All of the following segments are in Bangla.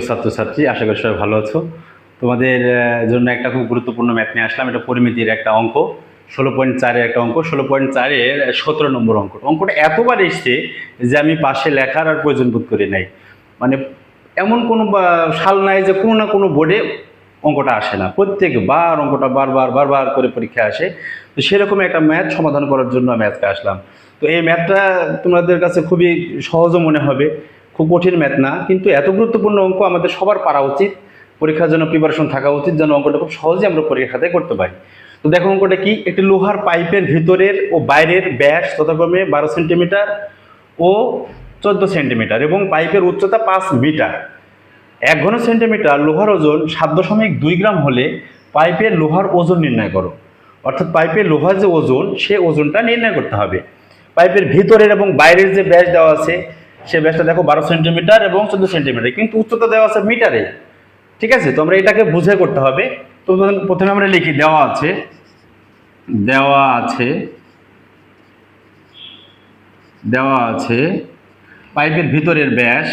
ছাত্রছাত্রী, আশা করি সবাই ভালো আছো। তোমাদের জন্য একটা খুব গুরুত্বপূর্ণ ম্যাথ নিয়ে আসলাম। এটা পরিমিতির একটা অঙ্ক, 16.4-এর একটা অঙ্ক, 16.4-এর 17 নম্বর অঙ্ক। অঙ্কটা এতবার এসছে যে আমি পাশে লেখার আর প্রয়োজন বোধ করি নাই। মানে এমন কোনো সাল নাই যে কোনো না কোনো বোর্ডে অঙ্কটা আসে না, প্রত্যেকবার অঙ্কটা বারবার করে পরীক্ষা আসে। তো সেরকম একটা ম্যাথ সমাধান করার জন্য আমি আজকে আসলাম। তো এই ম্যাথটা তোমাদের কাছে খুবই সহজও মনে হবে, খুব কঠিন ম্যাথ না, কিন্তু এত গুরুত্বপূর্ণ অঙ্ক আমাদের সবার পারা উচিত। পরীক্ষার জন্য প্রিপারেশন থাকা উচিত যেন অঙ্কটা খুব সহজে আমরা পরীক্ষা খাতায় করতে পারি। তো দেখো অঙ্কটা কি, একটি লোহার পাইপের ভিতরের ও বাইরের ব্যাস যথাক্রমে 12 সেন্টিমিটার ও 14 সেন্টিমিটার এবং পাইপের উচ্চতা 5 মিটার। 1 ঘন সেন্টিমিটার লোহার ওজন 7.2 গ্রাম হলে পাইপের লোহার ওজন নির্ণয় করো। অর্থাৎ পাইপের লোহার যে ওজন, সে ওজনটা নির্ণয় করতে হবে। পাইপের ভিতরের এবং বাইরের যে ব্যাস দেওয়া আছে, সে ব্যাসটা দেখো 12 সেন্টিমিটার এবং 14 সেন্টিমিটার, কিন্তু উচ্চতা দেওয়া আছে মিটারে। ঠিক আছে, তো আমরা এটাকে বুঝে করতে হবে। তো প্রথমে আমরা লিখি, দেওয়া আছে পাইপের ভিতরের ব্যাস,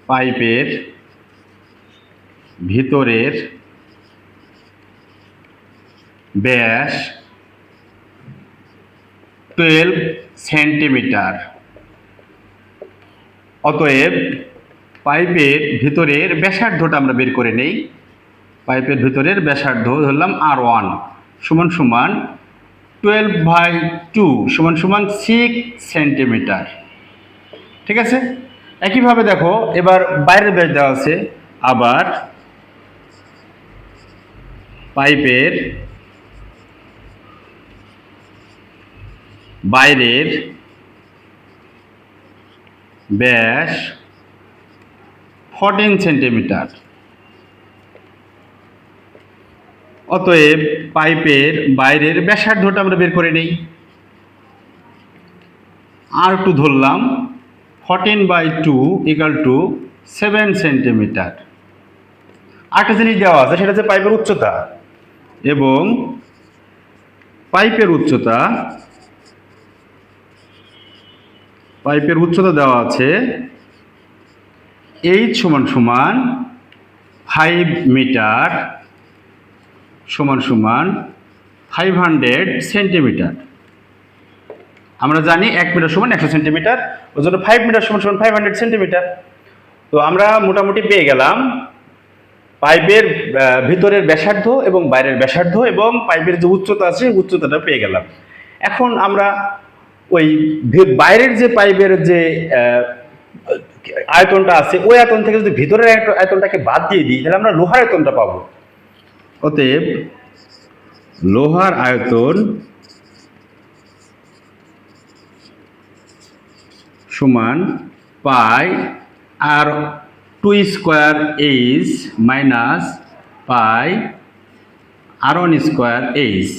পাইপের ভিতরের ব্যাস 12 সেন্টিমিটার। অতএব পাইপের ভিতরের ব্যাসার্ধটা আমরা বের করে নেই। পাইপের ভিতরের ব্যাসার্ধ ধরলাম R1 সমান সমান 12/2 সমান সমান 6 সেন্টিমিটার। ঠিক আছে, একইভাবে দেখো এবার বাইরের ব্যাস দেওয়া আছে। আবার পাইপের বাইরের ব্যাস 14 সেন্টিমিটার। অতএব পাইপের বাইরের ব্যাসার্ধটা আমরা বের করে নেই। R2 ধরলাম, 14/2 = 7 সেন্টিমিটার। আরেকটা জিনিস দেওয়া আছে, সেটা হচ্ছে পাইপের উচ্চতা। এবং পাইপের উচ্চতা দেওয়া আছে h সমান সমান 5 মিটার সমান সমান 500 সেন্টিমিটার। আমরা জানি 1 মিটার সমান 100 সেন্টিমিটার, ওই জন্য 5 মিটার সমান সমান 500 সেন্টিমিটার। তো আমরা মোটামুটি পেয়ে গেলাম পাইপের ভিতরের ব্যাসার্ধ এবং বাইরের ব্যাসার্ধ এবং পাইপের যে উচ্চতা আছে, উচ্চতাটা পেয়ে গেলাম। এখন আমরা ওই বাইরের যে পাইপের যে আয়তনটা আছে, ওই আয়তন থেকে যদি ভিতরের আয়তনটাকে বাদ দিয়ে দিই, তাহলে আমরা লোহার আয়তনটা পাবো। অতএব লোহার আয়তন সমান পাই R2 স্কোয়ার এইচ মাইনাস পাই R1 স্কোয়ার এইচ।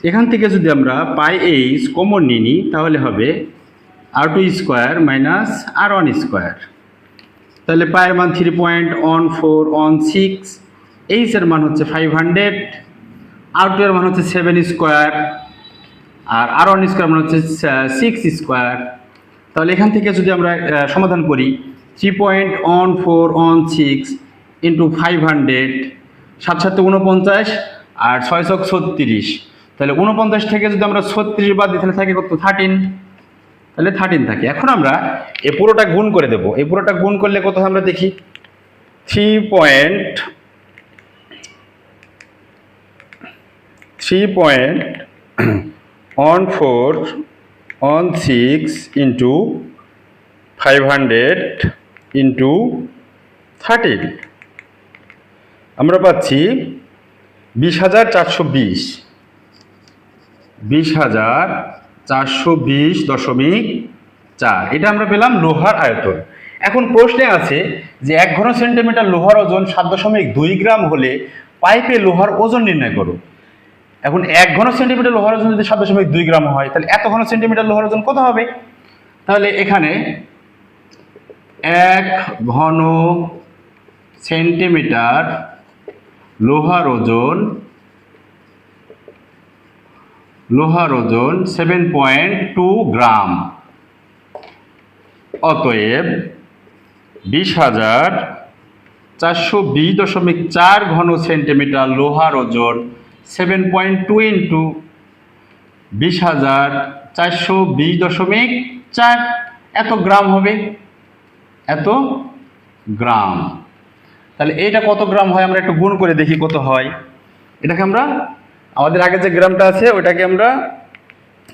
এখান থেকে যদি আমরা পাই এইচ কমন নিই, তাহলে হবে R2 square minus R1 square. তাহলে পায়ের মান 3.1416, এইচ এর মান হচ্ছে 500, R2 এর মান হচ্ছে 7 স্কোয়ার, আর R1 স্কোয়ার মান হচ্ছে 6 স্কোয়ার। তাহলে এখান থেকে যদি আমরা সমাধান করি, 3.1416 ইন্টু 500, 7 7 49 আর 6 6 36। তাহলে 49 থেকে যদি আমরা 36 বাদ দিই, তাহলে থাকে কত? 13। তাহলে 13 থাকে। এখন আমরা এই পুরোটা গুণ করে দেবো। এই পুরোটা গুণ করলে কত আমরা দেখি, 3.1416 ইন্টু 500 ইন্টু 13, আমরা পাচ্ছি 20,420, 20,420.4। এটা আমরা পেলাম লোহার আয়তন। এখন প্রশ্নে আছে যে 1 ঘন সেন্টিমিটার লোহার ওজন 7.2 গ্রাম হলে পাইপে লোহার ওজন নির্ণয় করো। এখন 1 ঘন সেন্টিমিটার লোহার ওজন যদি 7.2 গ্রাম হয়, তাহলে এত ঘন সেন্টিমিটার লোহার ওজন কত হবে? তাহলে এখানে 1 ঘন সেন্টিমিটার লোহার ওজন 7.2 গ্রাম। অতএব 20,000 420.4 ঘন সেন্টিমিটার লোহার ওজন 7.2 ইন্টু 20,420.4 এত গ্রাম হবে, এত গ্রাম। তাহলে এইটা কত গ্রাম হয় আমরা একটু গুণ করে দেখি কত হয়। এটাকে আমরা আমাদের আগে যে গ্রামটা আছে ওইটাকে আমরা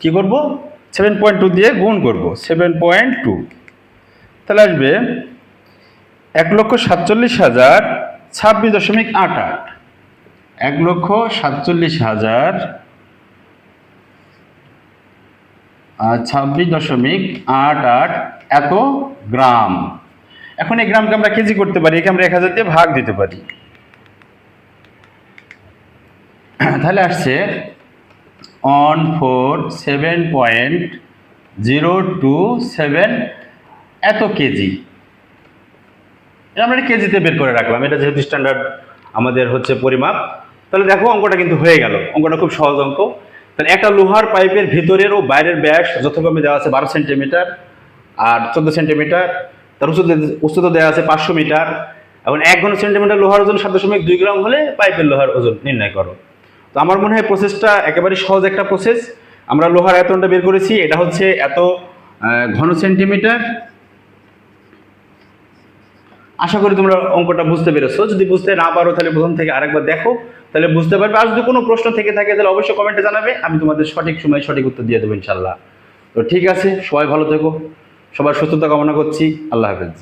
কি করব, 7.2 দিয়ে গুণ করব, 7.2, তাহলে আসবে 1,47,026,026.88, 1,46,026.88 এত গ্রাম। এখন এই গ্রামকে আমরা কেজি করতে পারি, একে আমরা 1000 দিয়ে ভাগ দিতে পারি। তাহলে আসছে 147.027 এত কেজি। এটা আমরা কেজিতে বের করে রাখলাম, এটা যেহেতু স্ট্যান্ডার্ড আমাদের হচ্ছে পরিমাপ। তাহলে দেখো অঙ্কটা কিন্তু হয়ে গেল, অঙ্কটা খুব সহজ অঙ্ক। তাহলে একটা লোহার পাইপের ভিতরের ও বাইরের ব্যাস যথাক্রমে দেওয়া আছে 12 সেন্টিমিটার আর 14 সেন্টিমিটার, তার উচ্চতা দেওয়া আছে 500 মিটার। এখন 1 ঘন সেন্টিমিটার লোহার ওজন 7.2 গ্রাম হলে পাইপের লোহার ওজন নির্ণয় করো। তো আমার মনে হয় প্রসেসটা একেবারে সহজ একটা প্রসেস। আমরা লোহার আয়তনটা বের করেছি, এটা হচ্ছে এত ঘন সেন্টিমিটার। আশা করি তোমরা অঙ্কটা বুঝতে পেরেছো। যদি বুঝতে না পারো তাহলে প্রথম থেকে আরেকবার দেখো, তাহলে বুঝতে পারবে। আর যদি কোনো প্রশ্ন থেকে থাকে তাহলে অবশ্যই কমেন্টে জানাবে, আমি তোমাদের সঠিক সময় সঠিক উত্তর দিয়ে দেবো ইনশাল্লাহ। তো ঠিক আছে, সবাই ভালো থেকো, সবার সুস্থতা কামনা করছি। আল্লাহ হাফেজ।